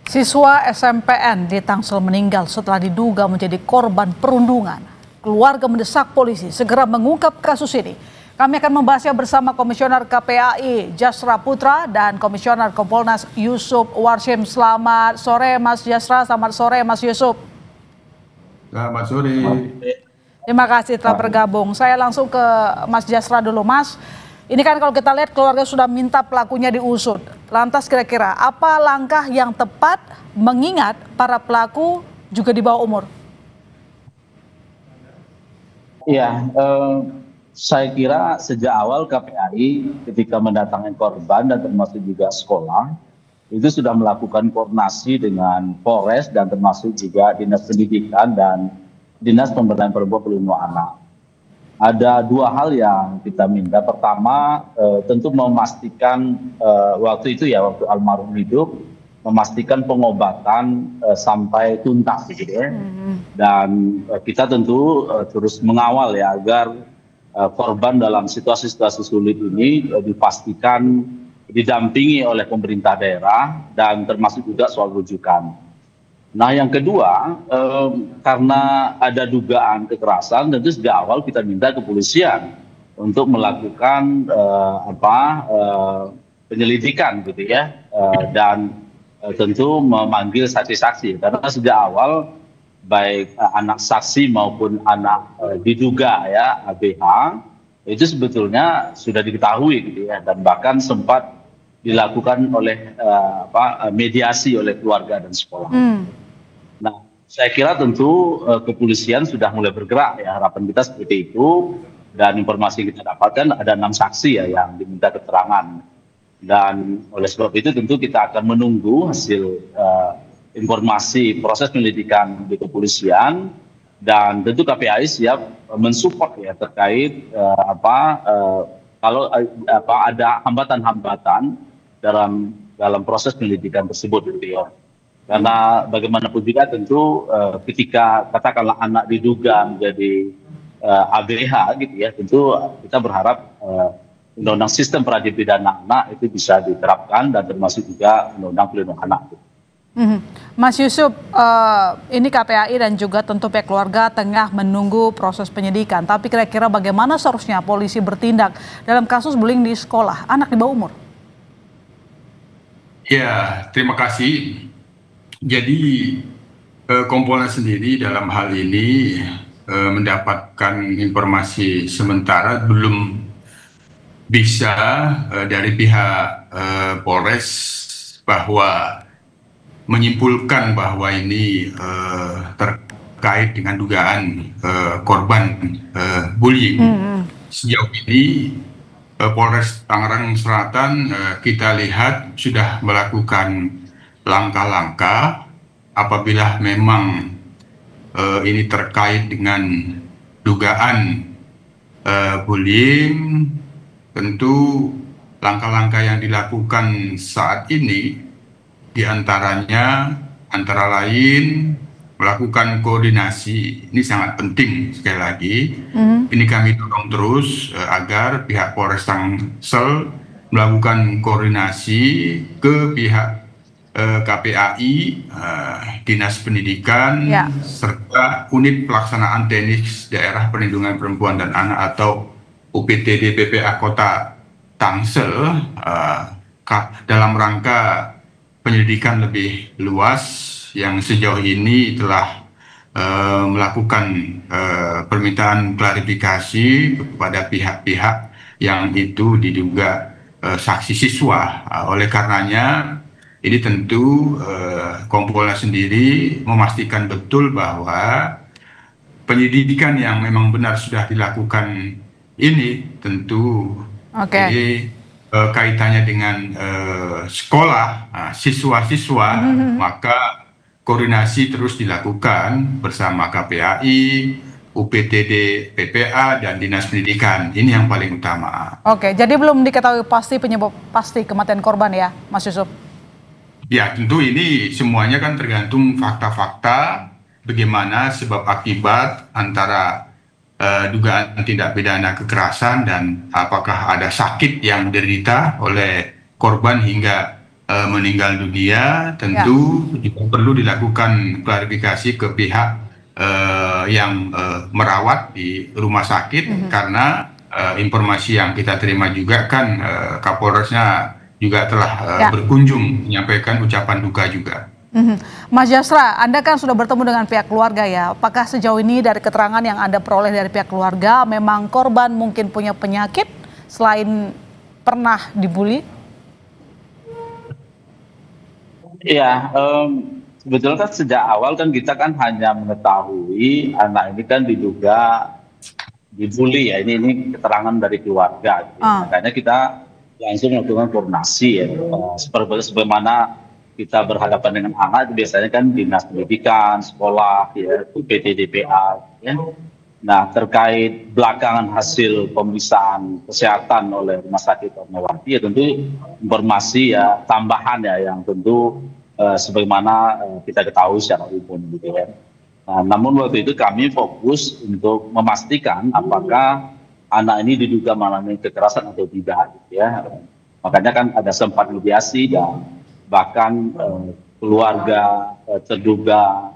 Siswa SMPN di Tangsel meninggal setelah diduga menjadi korban perundungan. Keluarga mendesak polisi segera mengungkap kasus ini. Kami akan membahasnya bersama Komisioner KPAI Jasra Putra dan Komisioner Kompolnas Yusuf Warshim. Selamat sore Mas Jasra, selamat sore Mas Yusuf. Selamat sore. Terima kasih telah bergabung. Saya langsung ke Mas Jasra dulu, Mas. Ini kan kalau kita lihat keluarga sudah minta pelakunya diusut. Lantas kira-kira apa langkah yang tepat mengingat para pelaku juga di bawah umur? Ya, saya kira sejak awal KPAI ketika mendatangi korban dan termasuk juga sekolah, itu sudah melakukan koordinasi dengan Polres dan termasuk juga Dinas Pendidikan dan Dinas Pemberdayaan Perempuan Perlindungan Anak. Ada dua hal yang kita minta. Pertama, tentu memastikan waktu itu ya, waktu almarhum hidup, memastikan pengobatan sampai tuntas gitu ya. Dan kita tentu terus mengawal ya agar korban dalam situasi-situasi sulit ini dipastikan didampingi oleh pemerintah daerah dan termasuk juga soal rujukan. Nah, yang kedua, karena ada dugaan kekerasan, tentu sejak awal kita minta kepolisian untuk melakukan penyelidikan gitu ya, dan tentu memanggil saksi-saksi. Karena sejak awal baik anak saksi maupun anak diduga ya ABH itu sebetulnya sudah diketahui gitu ya, dan bahkan sempat dilakukan oleh mediasi oleh keluarga dan sekolah. Nah, saya kira tentu kepolisian sudah mulai bergerak ya, harapan kita seperti itu, dan informasi yang kita dapatkan ada 6 saksi ya yang diminta keterangan, dan oleh sebab itu tentu kita akan menunggu hasil informasi proses penyelidikan di kepolisian, dan tentu KPAI siap mensupport ya terkait kalau ada hambatan-hambatan dalam proses penyelidikan tersebut gitu ya. Karena bagaimanapun juga tentu ketika katakanlah anak diduga menjadi ABH gitu ya, tentu kita berharap undang-undang sistem peradilan pidana anak itu bisa diterapkan dan termasuk juga undang-undang pelindungan anak. Mas Yusuf, ini KPAI dan juga tentu pihak keluarga tengah menunggu proses penyidikan. Tapi kira-kira bagaimana seharusnya polisi bertindak dalam kasus bullying di sekolah anak di bawah umur? Ya, terima kasih. Jadi Kompolnas sendiri dalam hal ini mendapatkan informasi sementara belum bisa dari pihak Polres bahwa menyimpulkan bahwa ini terkait dengan dugaan korban bullying. Sejauh ini Polres Tangerang Selatan kita lihat sudah melakukan langkah-langkah apabila memang ini terkait dengan dugaan bullying. Tentu langkah-langkah yang dilakukan saat ini diantaranya antara lain melakukan koordinasi. Ini sangat penting sekali lagi. Ini kami dorong terus agar pihak Polres Tangsel melakukan koordinasi ke pihak KPAI, Dinas Pendidikan, serta Unit Pelaksanaan Teknis Daerah Perlindungan Perempuan dan Anak atau UPTD PPA Kota Tangsel dalam rangka penyelidikan lebih luas yang sejauh ini telah melakukan permintaan klarifikasi kepada pihak-pihak yang itu diduga saksi siswa. Oleh karenanya ini tentu Kompolnas sendiri memastikan betul bahwa penyelidikan yang memang benar sudah dilakukan ini tentu ini kaitannya dengan sekolah, siswa-siswa, maka koordinasi terus dilakukan bersama KPAI, UPTD PPA, dan Dinas Pendidikan. Ini yang paling utama. Oke, jadi belum diketahui pasti penyebab pasti kematian korban ya, Mas Yusuf? Ya, tentu ini semuanya kan tergantung fakta-fakta bagaimana sebab akibat antara dugaan tindak pidana kekerasan dan apakah ada sakit yang diderita oleh korban hingga meninggal dunia, tentu juga perlu dilakukan klarifikasi ke pihak yang merawat di rumah sakit, karena informasi yang kita terima juga kan Kapolresnya juga telah berkunjung menyampaikan ucapan duka juga. Mas Jasra, Anda kan sudah bertemu dengan pihak keluarga ya. Apakah sejauh ini dari keterangan yang Anda peroleh dari pihak keluarga, memang korban mungkin punya penyakit selain pernah dibully? Iya, sebetulnya kan sejak awal kan kita kan hanya mengetahui anak ini kan diduga dibully ya. Ini keterangan dari keluarga. Makanya kita langsung melakukan koordinasi ya. Sebagaimana kita berhadapan dengan anak, biasanya kan dinas pendidikan, sekolah, ya, PT DPA. Ya. Nah, terkait belakangan hasil pemeriksaan kesehatan oleh Rumah Sakit Fatmawati, ya tentu informasi ya tambahan ya yang tentu sebagaimana kita ketahui secara umum gitu ya. Nah, namun waktu itu kami fokus untuk memastikan apakah anak ini diduga mengalami kekerasan atau tidak gitu ya. Makanya kan ada sempat mediasi dan bahkan keluarga terduga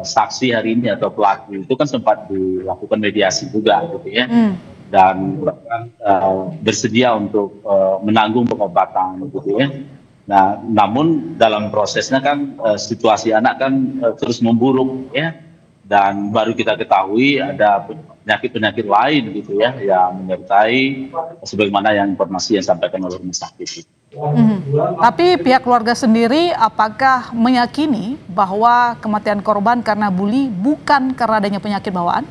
saksi hari ini atau pelaku itu kan sempat dilakukan mediasi juga gitu ya, dan bahkan bersedia untuk menanggung pengobatan gitu ya. Nah, namun dalam prosesnya kan situasi anak kan terus memburuk ya, dan baru kita ketahui ada penyakit-penyakit lain gitu ya yang menyertai sebagaimana yang informasi yang disampaikan oleh rumah sakit. Tapi pihak keluarga sendiri apakah meyakini bahwa kematian korban karena bully bukan karena adanya penyakit bawaan?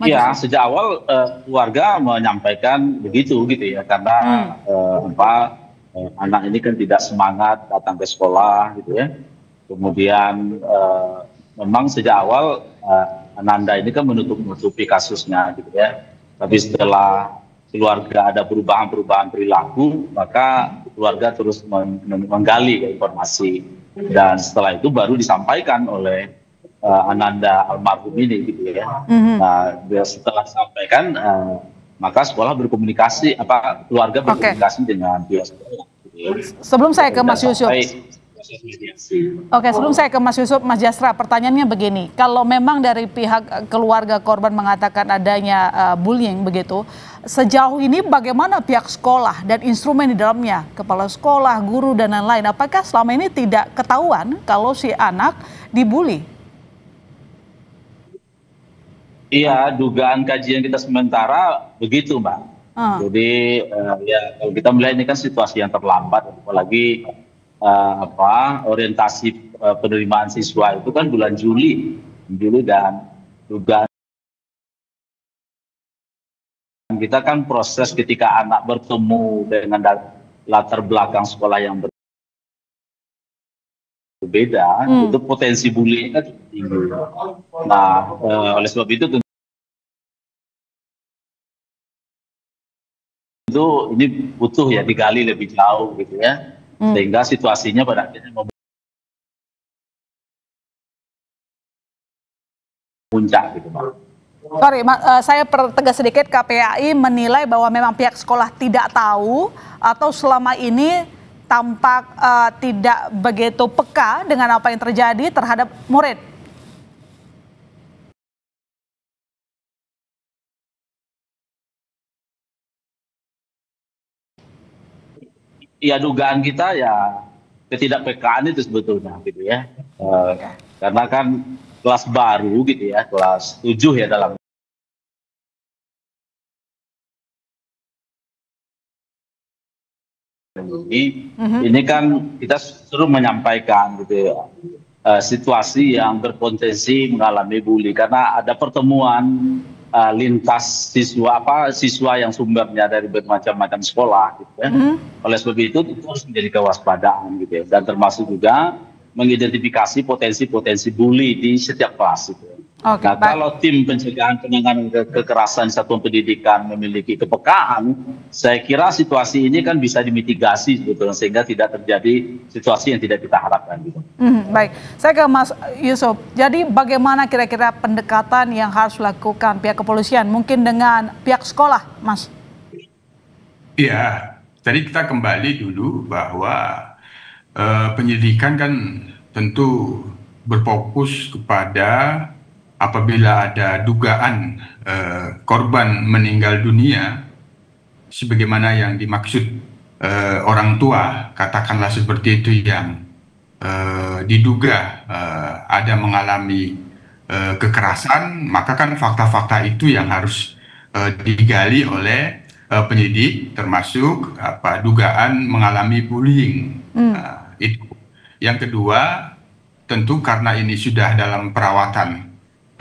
Iya, sejak awal keluarga menyampaikan begitu gitu ya, karena anak ini kan tidak semangat datang ke sekolah gitu ya. Kemudian memang sejak awal Ananda ini kan menutupi kasusnya gitu ya. Tapi setelah keluarga ada perubahan perilaku, maka keluarga terus menggali informasi, dan setelah itu baru disampaikan oleh Ananda almarhum ini gitu ya. Nah, setelah disampaikan maka sekolah berkomunikasi, keluarga berkomunikasi dengan pihak sekolah gitu ya. Sebelum saya ke Mas Yusuf, sebelum saya ke Mas Yusuf, Mas Jasra, pertanyaannya begini, kalau memang dari pihak keluarga korban mengatakan adanya bullying begitu, sejauh ini bagaimana pihak sekolah dan instrumen di dalamnya, kepala sekolah, guru dan lain-lain, apakah selama ini tidak ketahuan kalau si anak dibully? Iya, dugaan kajian kita sementara begitu, Mbak. Jadi ya kalau kita melihat ini kan situasi yang terlambat, apalagi orientasi penerimaan siswa itu kan bulan Juli, dan dugaan kita kan proses ketika anak bertemu dengan latar belakang sekolah yang berbeda, itu potensi bullying kan tinggi. Nah, oleh sebab itu tentu ini butuh ya digali lebih jauh gitu ya. Sehingga situasinya pada akhirnya memuncak gitu, Pak. Sorry, saya pertegas sedikit, KPAI menilai bahwa memang pihak sekolah tidak tahu atau selama ini tampak tidak begitu peka dengan apa yang terjadi terhadap murid. Ya, dugaan kita ya ketidakpekaan itu sebetulnya gitu ya. Karena kan kelas baru gitu ya, kelas 7 ya dalam ini kan kita suruh menyampaikan gitu ya, situasi yang berpotensi mengalami bully karena ada pertemuan lintas siswa yang sumbernya dari bermacam-macam sekolah gitu ya. Oleh sebab itu harus menjadi kewaspadaan gitu ya, dan termasuk juga mengidentifikasi potensi bully di setiap kelas gitu. Nah, kalau tim pencegahan penanganan kekerasan di satuan pendidikan memiliki kepekaan, saya kira situasi ini kan bisa dimitigasi sebetulnya sehingga tidak terjadi situasi yang tidak kita harapkan gitu. Baik, saya ke Mas Yusuf. Jadi bagaimana kira-kira pendekatan yang harus dilakukan pihak kepolisian, mungkin dengan pihak sekolah, Mas? Iya, tadi kita kembali dulu bahwa penyelidikan kan tentu berfokus kepada apabila ada dugaan korban meninggal dunia, sebagaimana yang dimaksud orang tua, katakanlah seperti itu, yang diduga ada mengalami kekerasan, maka kan fakta-fakta itu yang harus digali oleh penyidik, termasuk dugaan mengalami bullying. Itu. Yang kedua, tentu karena ini sudah dalam perawatan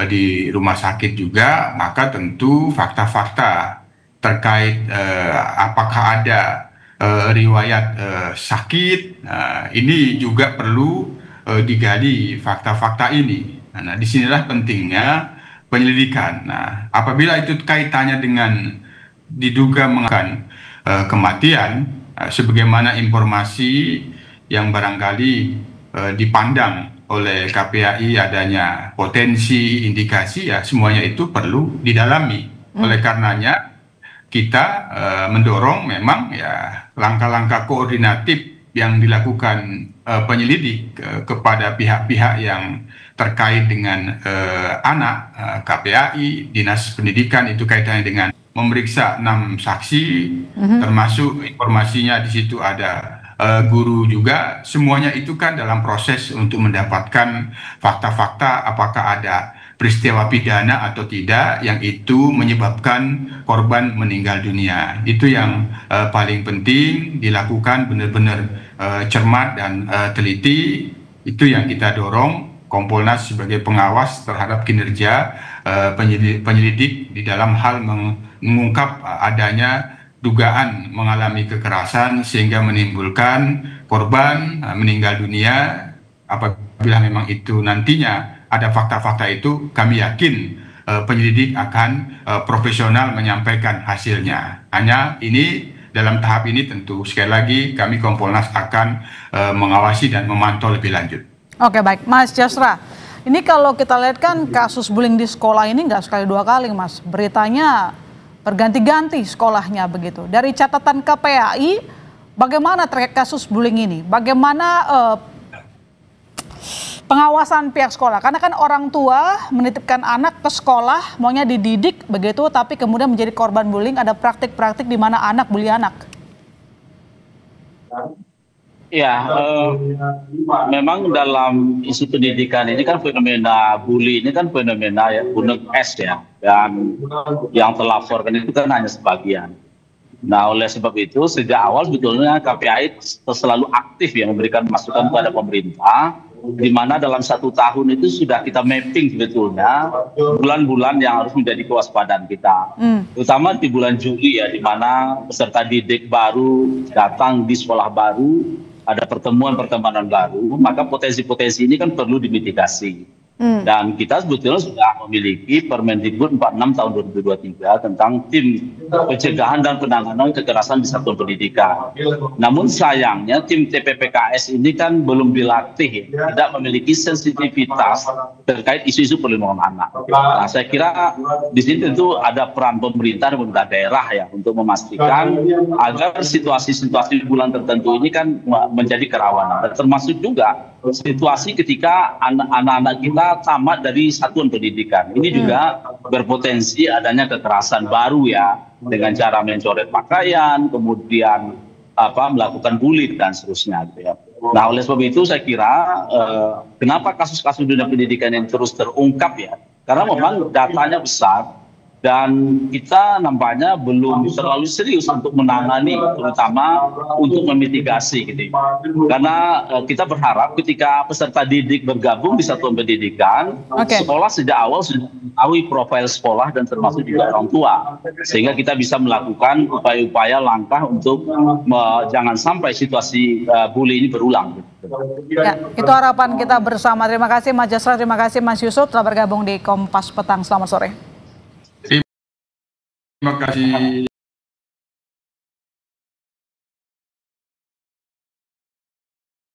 di rumah sakit juga, maka tentu fakta-fakta terkait apakah ada riwayat sakit, ini juga perlu digali fakta-fakta ini. Nah, disinilah pentingnya penyelidikan. Nah, apabila itu kaitannya dengan diduga mengakibatkan kematian, sebagaimana informasi yang barangkali dipandang oleh KPAI adanya potensi indikasi, ya semuanya itu perlu didalami. Oleh karenanya kita mendorong memang ya langkah-langkah koordinatif yang dilakukan penyelidik kepada pihak-pihak yang terkait dengan anak, KPAI, Dinas Pendidikan, itu kaitannya dengan memeriksa 6 saksi, termasuk informasinya di situ ada guru juga. Semuanya itu kan dalam proses untuk mendapatkan fakta-fakta apakah ada peristiwa pidana atau tidak yang itu menyebabkan korban meninggal dunia. Itu yang paling penting dilakukan benar-benar cermat dan teliti. Itu yang kita dorong Kompolnas sebagai pengawas terhadap kinerja penyelidik di dalam hal mengungkap adanya dugaan mengalami kekerasan sehingga menimbulkan korban meninggal dunia. Apabila memang itu nantinya ada fakta-fakta itu, kami yakin penyelidik akan profesional menyampaikan hasilnya. Hanya ini dalam tahap ini tentu sekali lagi kami Kompolnas akan mengawasi dan memantau lebih lanjut. Oke, baik, Mas Jasra. Ini kalau kita lihat kan kasus bullying di sekolah ini nggak sekali dua kali, Mas. Beritanya berganti-ganti sekolahnya begitu. Dari catatan KPAI, bagaimana terkait kasus bullying ini? Bagaimana pengawasan pihak sekolah? Karena kan orang tua menitipkan anak ke sekolah, maunya dididik begitu, tapi kemudian menjadi korban bullying. Ada praktik-praktik di mana anak bully anak. Ya, memang dalam isu pendidikan ini kan fenomena bully ini kan fenomena ya gunung es ya, dan yang terlaporkan itu kan hanya sebagian. Nah, oleh sebab itu sejak awal sebetulnya KPAI selalu aktif ya memberikan masukan kepada pemerintah, di mana dalam 1 tahun itu sudah kita mapping sebetulnya bulan-bulan yang harus menjadi kewaspadaan kita, terutama di bulan Juli ya, di mana peserta didik baru datang di sekolah baru, ada pertemuan-pertemanan baru, maka potensi-potensi ini kan perlu dimitigasi. Dan kita sebetulnya sudah memiliki Permendikbud 46 tahun 2023 tentang tim pencegahan dan penanganan kekerasan di satuan pendidikan. Namun sayangnya tim TPPKS ini kan belum dilatih, tidak memiliki sensitivitas terkait isu-isu perlindungan anak. Nah, saya kira di sini tentu ada peran pemerintah dan pemerintah daerah ya untuk memastikan agar situasi-situasi bulan tertentu ini kan menjadi kerawanan. Termasuk juga situasi ketika anak-anak kita tamat dari satuan pendidikan. Ini juga berpotensi adanya kekerasan baru ya, dengan cara mencoret pakaian, kemudian melakukan bully dan seterusnya gitu ya. Nah, oleh sebab itu saya kira kenapa kasus-kasus dunia pendidikan yang terus terungkap ya, karena memang datanya besar dan kita nampaknya belum terlalu serius untuk menangani, terutama untuk memitigasi gitu. Karena kita berharap ketika peserta didik bergabung di satuan pendidikan, sekolah sejak awal sudah mengetahui profil sekolah dan termasuk juga orang tua, sehingga kita bisa melakukan upaya-upaya langkah untuk jangan sampai situasi bully ini berulang. Ya, itu harapan kita bersama. Terima kasih Mas Jasra, terima kasih Mas Yusuf telah bergabung di Kompas Petang. Selamat sore. Terima kasih.